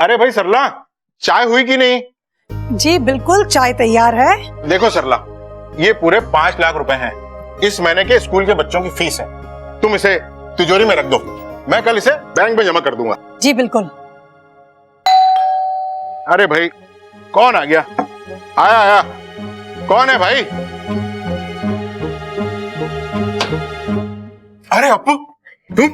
अरे भाई सरला, चाय हुई कि नहीं? जी बिल्कुल, चाय तैयार है। देखो सरला, ये पूरे 5 लाख रुपए हैं, इस महीने के स्कूल के बच्चों की फीस है। तुम इसे तिजोरी में रख दो, मैं कल इसे बैंक में जमा कर दूंगा। जी बिल्कुल। अरे भाई, कौन आ गया? आया आया, कौन है भाई? अरे अप्पू, तुम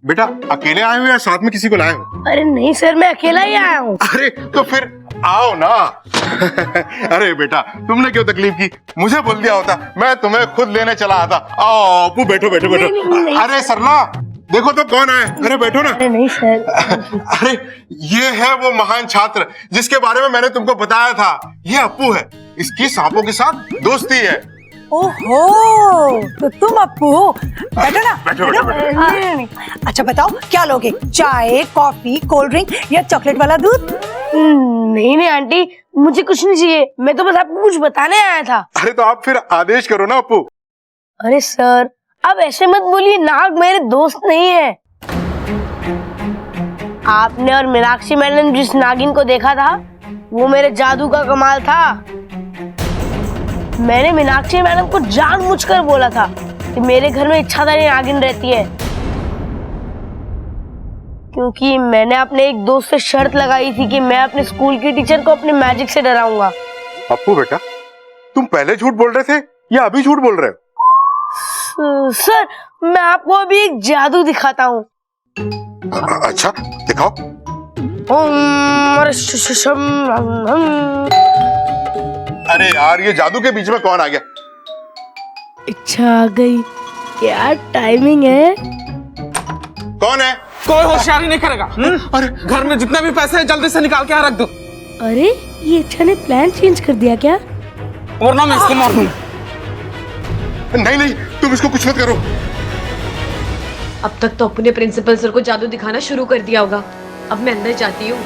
बेटा अकेले आए हो या साथ में किसी को लाए हो? अरे नहीं सर, मैं अकेला ही आया हूँ। अरे तो फिर आओ ना। अरे बेटा, तुमने क्यों तकलीफ की? मुझे बोल दिया होता, मैं तुम्हें खुद लेने चला आता। आओ अप्पू, बैठो बैठो बैठो। नहीं। अरे सरला, देखो तो कौन आए। अरे बैठो ना। अरे नहीं सर। अरे ये है वो महान छात्र जिसके बारे में मैंने तुमको बताया था। ये अप्पू है, इसकी सांपों के साथ दोस्ती है। ओहो, तो तुम अप्पू हो। बैठो ना। बैठो। अच्छा बताओ, क्या लोगे? चाय, कॉफी, कोल्ड ड्रिंक या चॉकलेट वाला दूध? नहीं आंटी, मुझे कुछ नहीं चाहिए, मैं तो बस आपको कुछ बताने आया था। अरे तो आप फिर आदेश करो ना अप्पू। अरे सर, अब ऐसे मत बोलिए, नाग मेरे दोस्त नहीं है। आपने और मीनाक्षी मैडम जिस नागिन को देखा था, वो मेरे जादू का कमाल था। मैंने मीनाक्षी मैडम को जानबूझकर बोला था कि मेरे घर में इच्छाधारी नागिन रहती है, क्योंकि मैंने अपने एक दोस्त से शर्त लगाई थी कि मैं अपने स्कूल की टीचर को अपने मैजिक से डराऊंगा। अप्पू बेटा, तुम पहले झूठ बोल रहे थे या अभी झूठ बोल रहे हो? सर, मैं आपको अभी एक जादू दिखाता हूँ। अच्छा दिखाओ। अरे यार, ये जादू के बीच में कौन आ गया? इच्छा आ गई। क्या टाइमिंग है। कौन है? कोई होशियारी नहीं करेगा। अरे घर में जितने भी पैसे हैं जल्दी से निकाल के यहाँ रख दो, अरे ये इच्छा ने प्लान चेंज कर दिया क्या? वरना मैं इसको मार दूंगा। नहीं, तुम इसको कुछ मत करो। अब तक तो अपने प्रिंसिपल सर को जादू दिखाना शुरू कर दिया होगा। अब मैं अंदर जाती हूँ।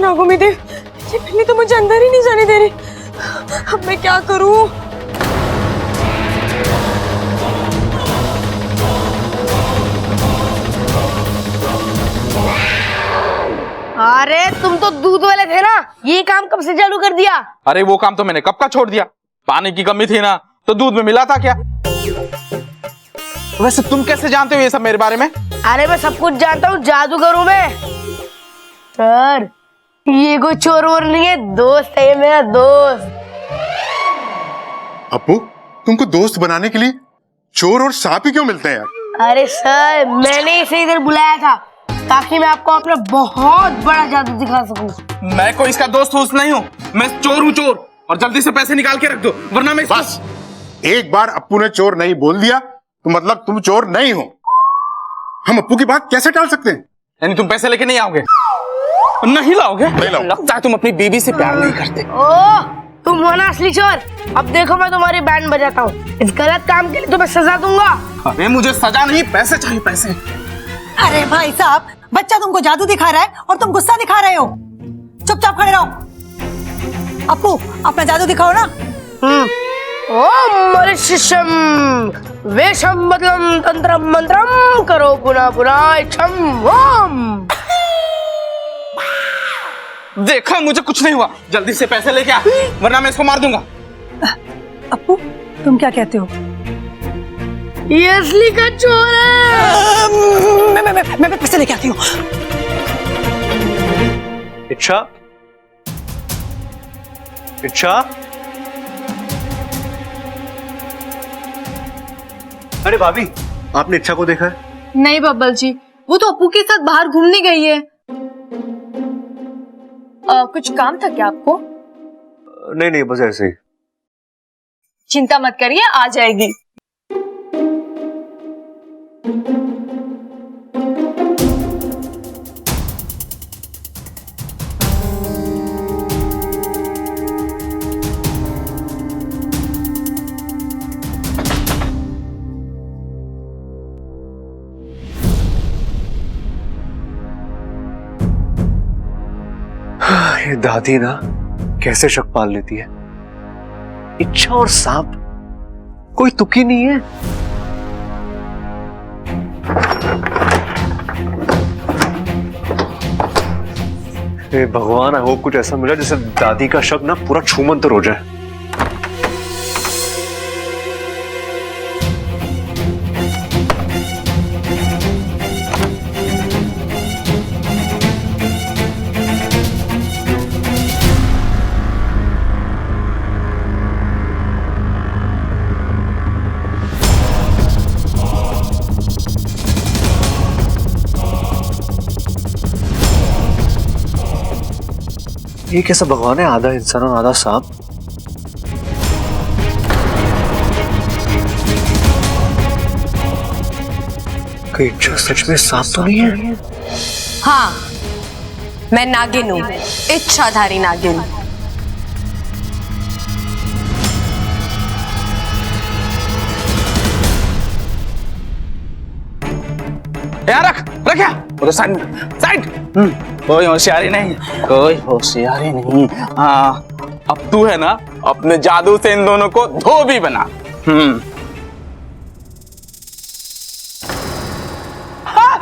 नागोमी देव, ये बिल्ली तो मुझे अंदर ही नहीं जाने दे रही। अब मैं क्या करूं? अरे तुम तो दूध वाले थे ना, ये काम कब से चालू कर दिया? अरे वो काम तो मैंने कब का छोड़ दिया। पानी की कमी थी ना, तो दूध में मिला था क्या? वैसे तुम कैसे जानते हो ये सब मेरे बारे में? अरे मैं सब कुछ जानता हूँ, जादूगर हूँ मैं। सर, ये कोई चोर वोर नहीं है, दोस्त है ये मेरा दोस्त। अप्पू, तुमको दोस्त बनाने के लिए चोर और सांप ही क्यों मिलते हैं यार? अरे सर, मैंने इसे इधर बुलाया था ताकि मैं आपको अपना बहुत बड़ा जादू दिखा सकूं। मैं कोई इसका दोस्त वोस्त नहीं हूँ, मैं चोर हूँ चोर। और जल्दी से पैसे निकाल के रख दो, वरना मैं बस एक बार अप्पू ने चोर नहीं बोल दिया तो मतलब तुम चोर नहीं हो। हम अप्पू की बात कैसे टाल सकते हैं? यानी तुम पैसे लेके नहीं आओगे? नहीं लाओगे? नहीं लाऊं। लगता है तुम अपनी बीबी से प्यार नहीं करते। ओह, तुम हो ना असली चोर। अब देखो मैं तुम्हारी बैंड बजाता हूँ। इस गलत काम के लिए तुम्हें सजा दूंगा। अरे मुझे सजा नहीं, पैसे चाहिए, पैसे। अरे भाई साहब, बच्चा तुमको जादू दिखा रहा है और तुम गुस्सा दिखा रहे हो। चुपचाप खड़े रहो। अप्पू, अपना जादू दिखाओ ना। ओम मरिशिशम वेशम बदलम तंत्रम मंत्रम करो पुनः पुनः इच्छम ओम। देखा, मुझे कुछ नहीं हुआ। जल्दी से पैसे लेके आ, वरना मैं इसको मार दूंगा। अप्पू, तुम क्या कहते हो? ये असली का चोर है। मैं पैसे लेके आती हूँ। इच्छा, इच्छा, अरे भाभी, आपने इच्छा को देखा है? नहीं बब्बल जी, वो तो अप्पू के साथ बाहर घूमने गई है। कुछ काम था क्या आपको? नहीं, बस ऐसे ही। चिंता मत करिए, आ जाएगी। ये दादी ना कैसे शक पाल लेती है। इच्छा और सांप कोई तुकी नहीं है। हे भगवान, आई होप कुछ ऐसा मिला जिससे दादी का शक ना पूरा छूमंतर हो जाए। ये कैसा भगवान है, आधा इंसान और आधा सांप। कहीं इच्छा सच में सांप तो नहीं है? हाँ, मैं नागिन हूँ, इच्छाधारी नागिन। यार रख यार, उधर साइड। कोई होशियारी नहीं, कोई होशियारी नहीं। हाँ, अब तू है ना, अपने जादू से इन दोनों को धोबी बना।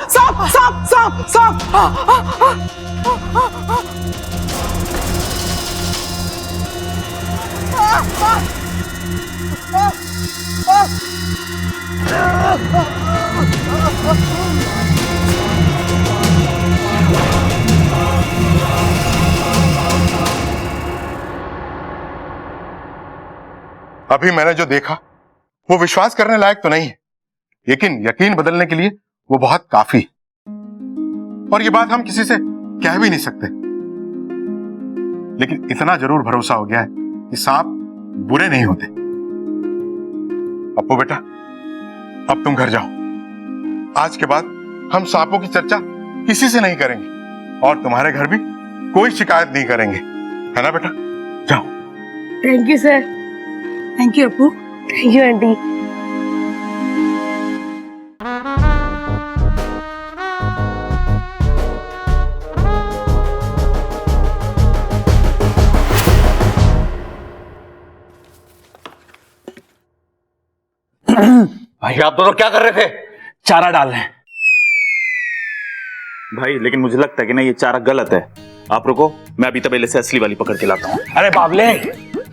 सांप सांप सांप सांप। अभी मैंने जो देखा वो विश्वास करने लायक तो नहीं है, लेकिन यकीन बदलने के लिए वो बहुत काफी। और ये बात हम किसी से कह भी नहीं सकते, लेकिन इतना जरूर भरोसा हो गया है कि सांप बुरे नहीं होते। अप्पू बेटा, अब तुम घर जाओ। आज के बाद हम सांपों की चर्चा किसी से नहीं करेंगे और तुम्हारे घर भी कोई शिकायत नहीं करेंगे, है ना बेटा? जाओ। Thank you sir. Thank you Appu. Thank you aunty. भाई आप दोनों क्या कर रहे थे? चारा डाल रहे हैं भाई, लेकिन मुझे लगता है कि ना ये चारा गलत है। आप रुको, मैं अभी तबेले से असली वाली पकड़ के लाता हूँ। अरे बाबले,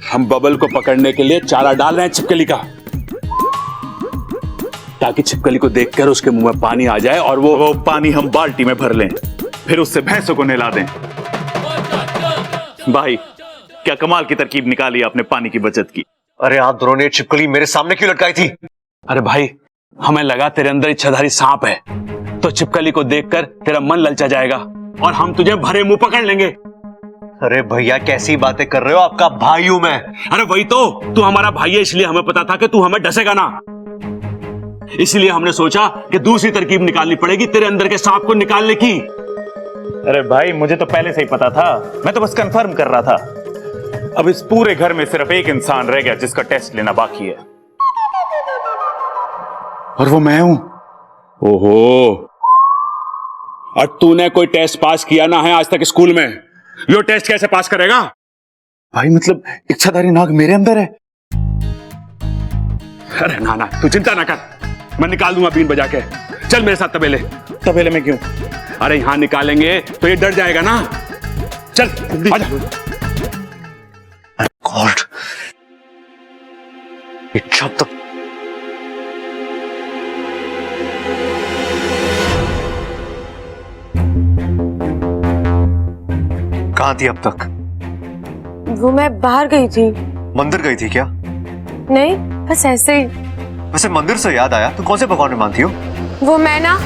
हम बबल को पकड़ने के लिए चारा डाल रहे हैं छिपकली का, ताकि छिपकली को देखकर उसके मुंह में पानी आ जाए और वो पानी हम बाल्टी में भर लें, फिर उससे भैंसों को नहला दें। भाई क्या कमाल की तरकीब निकाली आपने पानी की बचत की। अरे आप दोनों ने छिपकली मेरे सामने क्यों लटकाई थी? अरे भाई, हमें लगा तेरे अंदर इच्छाधारी सांप है, तो छिपकली को देखकर तेरा मन ललचा जाएगा और हम तुझे भरे मुंह पकड़ लेंगे। अरे भैया कैसी बातें कर रहे हो, आपका भाई हूं मैं। अरे वही तो, तू हमारा भाई है, इसलिए हमें पता था कि तू हमें डसेगा ना, इसलिए हमने सोचा कि दूसरी तरकीब निकालनी पड़ेगी तेरे अंदर के सांप को निकालने की। अरे भाई मुझे तो पहले से ही पता था, मैं तो बस कंफर्म कर रहा था। अब इस पूरे घर में सिर्फ एक इंसान रह गया जिसका टेस्ट लेना बाकी है, और वो मैं हूं। ओहो, और तूने कोई टेस्ट पास किया ना है आज तक स्कूल में, यो टेस्ट कैसे पास करेगा? भाई मतलब इच्छाधारी नाग मेरे अंदर है? अरे ना ना, तू चिंता ना कर, मैं निकाल दूंगा बीन बजा के। चल मेरे साथ तबेले। तबेले में क्यों? अरे यहां निकालेंगे तो ये डर जाएगा ना। चल आजा। गॉड, इच्छा तक कहां थी अब तक? वो मैं बाहर गई थी। मंदिर गई थी क्या? नहीं, बस ऐसे ही। वैसे मंदिर से याद आया, तू कौन से भगवान में मानती हो? वो मैं ना,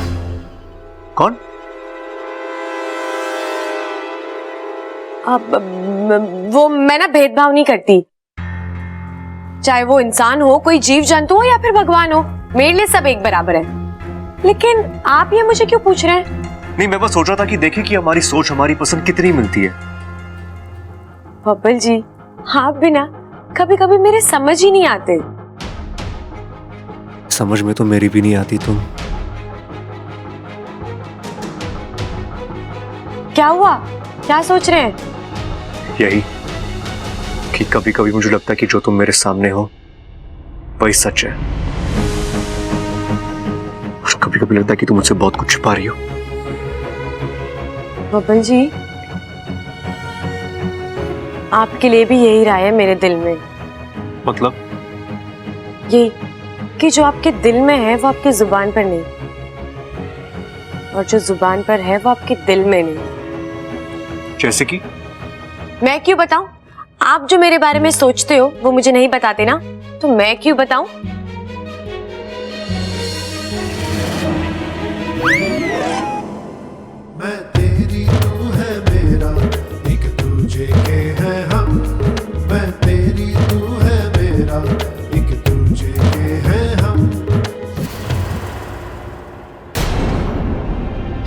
कौन? वो मैं ना भेदभाव नहीं करती, चाहे वो इंसान हो, कोई जीव जंतु हो या फिर भगवान हो, मेरे लिए सब एक बराबर है। लेकिन आप ये मुझे क्यों पूछ रहे हैं? नहीं, मैं बस सोच रहा था कि देखें कि हमारी सोच, हमारी पसंद कितनी मिलती है। बब्बल जी, आप भी ना कभी कभी मेरे समझ ही नहीं आते। समझ में तो मेरी भी नहीं आती तुम। क्या हुआ? क्या सोच रहे हैं? यही कि कभी कभी मुझे लगता है कि जो तुम मेरे सामने हो वही सच है, और कभी कभी लगता है कि तुम मुझसे बहुत कुछ छिपा रही हो। बबल जी, आपके लिए भी यही राय है मेरे दिल में। मतलब? यही कि जो आपके दिल में है वो आपकी जुबान पर नहीं, और जो जुबान पर है वो आपके दिल में नहीं। जैसे कि? मैं क्यों बताऊं? आप जो मेरे बारे में सोचते हो वो मुझे नहीं बताते ना, तो मैं क्यों बताऊं? मैं तेरी तू है मेरा, एक दूजे के हैं हम। मैं तेरी तू है मेरा, एक दूजे के हैं हम।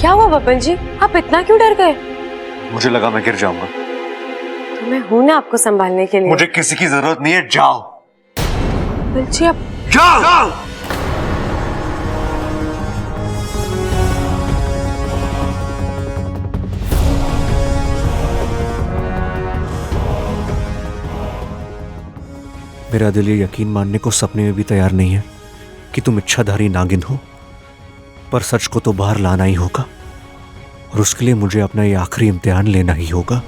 क्या हुआ बबल जी, आप इतना क्यों डर गए? मुझे लगा मैं गिर जाऊंगा। तो मैं हूं ना आपको संभालने के लिए। मुझे किसी की जरूरत नहीं है, जाओ। बबल जी आप जाओ। मेरा दिल ये यकीन मानने को सपने में भी तैयार नहीं है कि तुम इच्छाधारी नागिन हो, पर सच को तो बाहर लाना ही होगा, और उसके लिए मुझे अपना ये आखिरी इम्तिहान लेना ही होगा।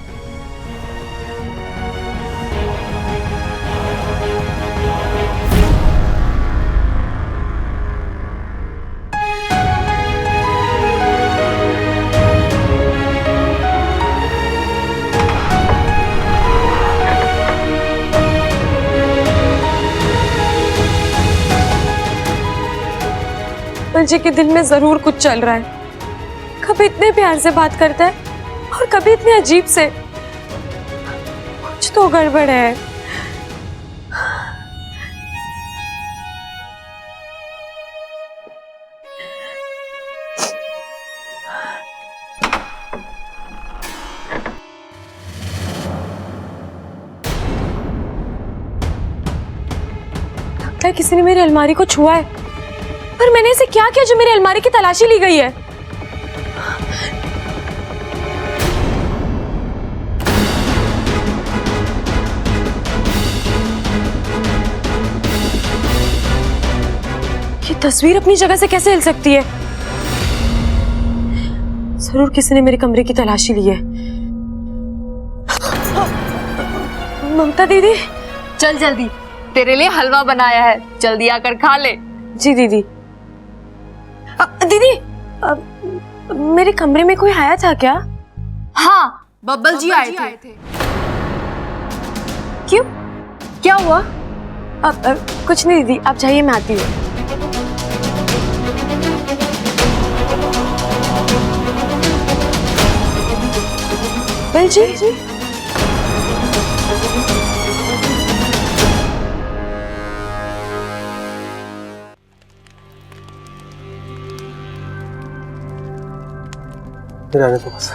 बबल जी के दिल में जरूर कुछ चल रहा है। कभी इतने प्यार से बात करता है और कभी इतने अजीब से। कुछ तो गड़बड़ है। लगता है किसी ने मेरी अलमारी को छुआ है, पर मैंने इसे क्या किया जो मेरी अलमारी की तलाशी ली गई है? ये तस्वीर अपनी जगह से कैसे हिल सकती है? जरूर किसी ने मेरे कमरे की तलाशी ली है। ममता दीदी, चल जल्दी, तेरे लिए हलवा बनाया है, जल्दी आकर खा ले। जी दीदी। दीदी, मेरे कमरे में कोई आया था क्या? हाँ, बब्बल जी आए थे। क्यों? क्या हुआ? कुछ नहीं दीदी, आप जाइए, मैं आती हूँ। बब्बल जी, रहने दो बस।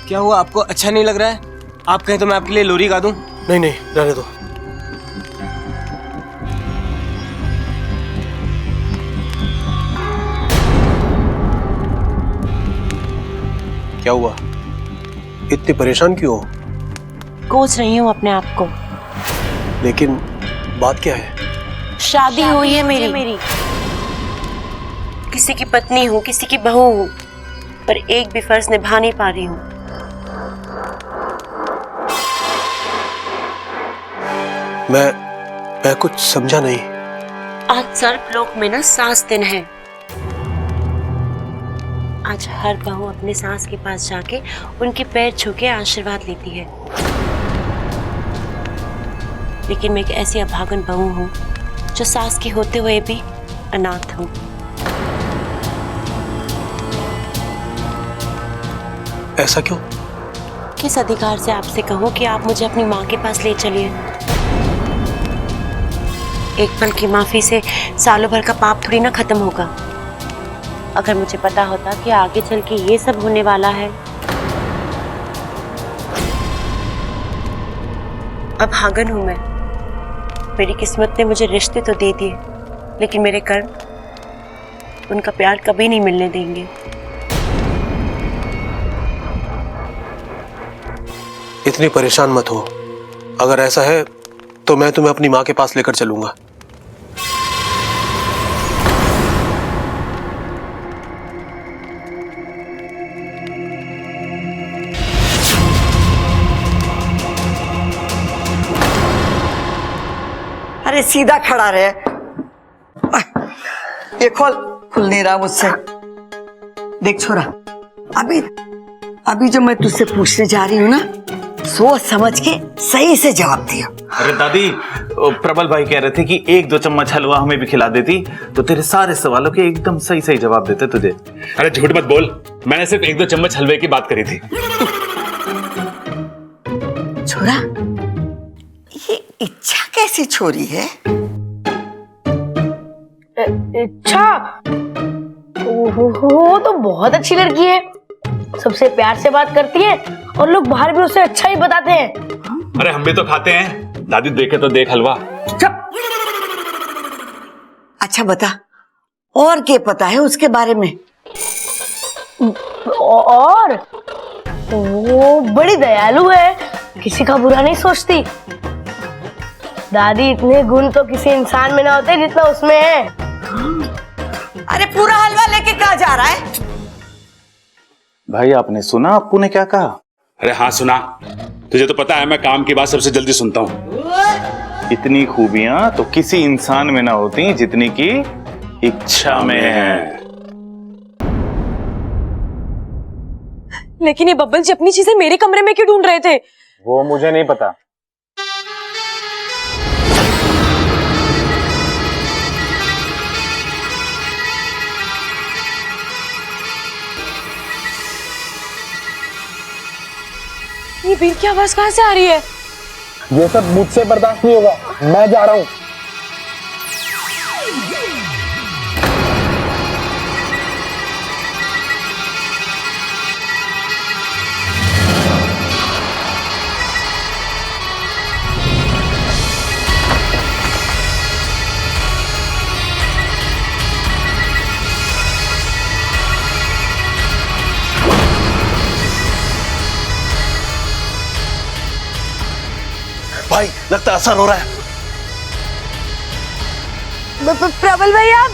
क्या हुआ, आपको अच्छा नहीं लग रहा है? आप कहें तो मैं आपके लिए लोरी गा दूं? नहीं नहीं, रहने दो। क्या हुआ, इतनी परेशान क्यों हो? कोस रही हूँ अपने आप को। लेकिन बात क्या है? शादी हुई है मेरी। किसी की पत्नी हूँ, किसी की बहू हूँ, पर एक भी फर्ज निभा नहीं पा रही हूँ। मैं कुछ समझा नहीं। आज सर्पलोक में ना सास दिन है। आज हर बहू अपने सास के पास जाके उनके पैर छू के आशीर्वाद लेती है, लेकिन मैं एक ऐसी अभागन बहू हूँ जो सास के होते हुए भी अनाथ हूँ। ऐसा क्यों? किस अधिकार से आपसे कहूँ कि आप मुझे अपनी माँ के पास ले चलिए? एक पल की माफी से सालों भर का पाप थोड़ी ना खत्म होगा। अगर मुझे पता होता कि आगे चल के ये सब होने वाला है। अभागन हूं मैं। मेरी किस्मत ने मुझे रिश्ते तो दे दिए, लेकिन मेरे कर्म उनका प्यार कभी नहीं मिलने देंगे। इतनी परेशान मत हो। अगर ऐसा है तो मैं तुम्हें अपनी माँ के पास लेकर चलूंगा। अरे सीधा खड़ा रहे। ये खुल नहीं रहा मुझसे। देख छोरा, अभी जो मैं तुझसे पूछने जा रही हूँ ना, सोच समझ के सही से जवाब दिया। अरे दादी, प्रबल भाई कह रहे थे कि 1-2 चम्मच हलवा हमें भी खिला देती तो तेरे सारे सवालों के एकदम सही सही जवाब देते तुझे। अरे झूठ मत बोल, मैंने सिर्फ 1-2 चम्मच हलवे की बात करी थी। छोरा, ये इच्छा कैसी छोरी है? इच्छा? वो तो बहुत अच्छी लड़की है, सबसे प्यार से बात करती है और लोग बाहर भी उसे अच्छा ही बताते हैं। अरे हम भी तो खाते हैं, दादी देखे तो देख हलवा। चुप। अच्छा बता, और क्या पता है उसके बारे में? और वो बड़ी दयालु है, किसी का बुरा नहीं सोचती। दादी, इतने गुण तो किसी इंसान में ना होते जितना उसमें है। अरे पूरा हलवा लेके कहाँ जा रहा है? भाई आपने सुना अप्पू ने क्या कहा? अरे हाँ सुना, तुझे तो पता है मैं काम की बात सबसे जल्दी सुनता हूँ। इतनी खूबियां तो किसी इंसान में ना होती जितनी की इच्छा में है। लेकिन ये बब्बल जी अपनी चीजें मेरे कमरे में क्यों ढूंढ रहे थे? वो मुझे नहीं पता। ये बीर की आवाज कहाँ से आ रही है? ये सब मुझसे बर्दाश्त नहीं होगा, मैं जा रहा हूँ। भाई लगता असर हो रहा है। प्रबल भैया,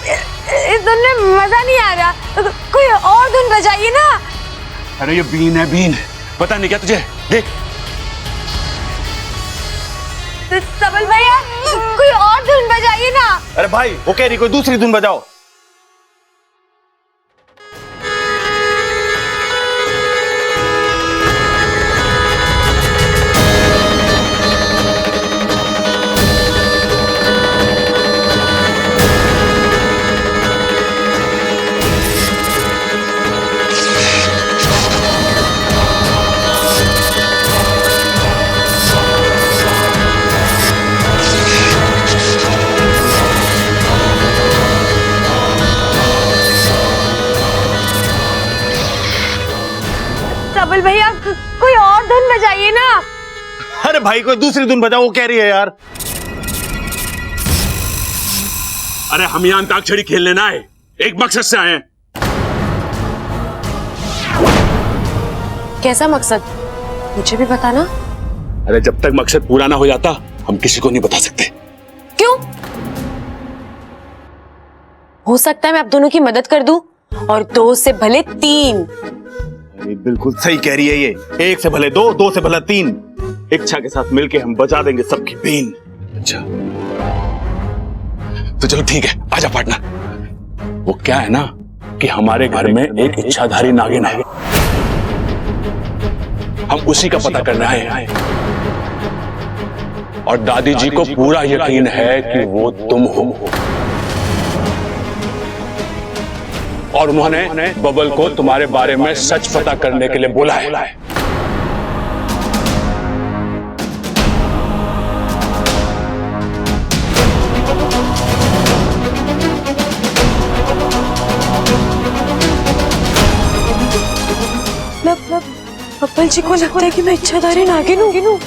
इस धुन में मजा नहीं आ रहा, कोई और धुन बजाइए ना। अरे ये बीन है, बीन। पता नहीं क्या तुझे? देख। प्रबल भैया, कोई और धुन बजाइए ना। अरे भाई, वो कह रही कोई दूसरी धुन बजाओ। प्रबल भैया, कोई और धुन बजाइए ना। अरे भाई, कोई दूसरी धुन बजाओ, वो कह रही है यार। अरे हम यहाँ अंताक्षरी खेलने ना आए, एक मकसद से आए हैं। कैसा मकसद? मुझे भी बताना। अरे जब तक मकसद पूरा ना हो जाता हम किसी को नहीं बता सकते। क्यों? हो सकता है मैं आप दोनों की मदद कर दूं, और 2 से भले 3। बिल्कुल सही कह रही है ये। 1 से भले 2, 2 से भले 3। इच्छा के साथ मिलके हम बजा देंगे सबकी बीन। अच्छा तो चलो ठीक है, आजा पार्टनर। वो क्या है ना कि हमारे घर में एक इच्छाधारी नागिन है, हम उसी का पता करने आए हैं। और दादी जी को पूरा यकीन है कि वो तुम हो, और उन्होंने बबल को तुम्हारे बारे में सच पता करने के लिए बोला है। बब्बल जी को लगता है कि मैं इच्छाधारी नागिन हूँ।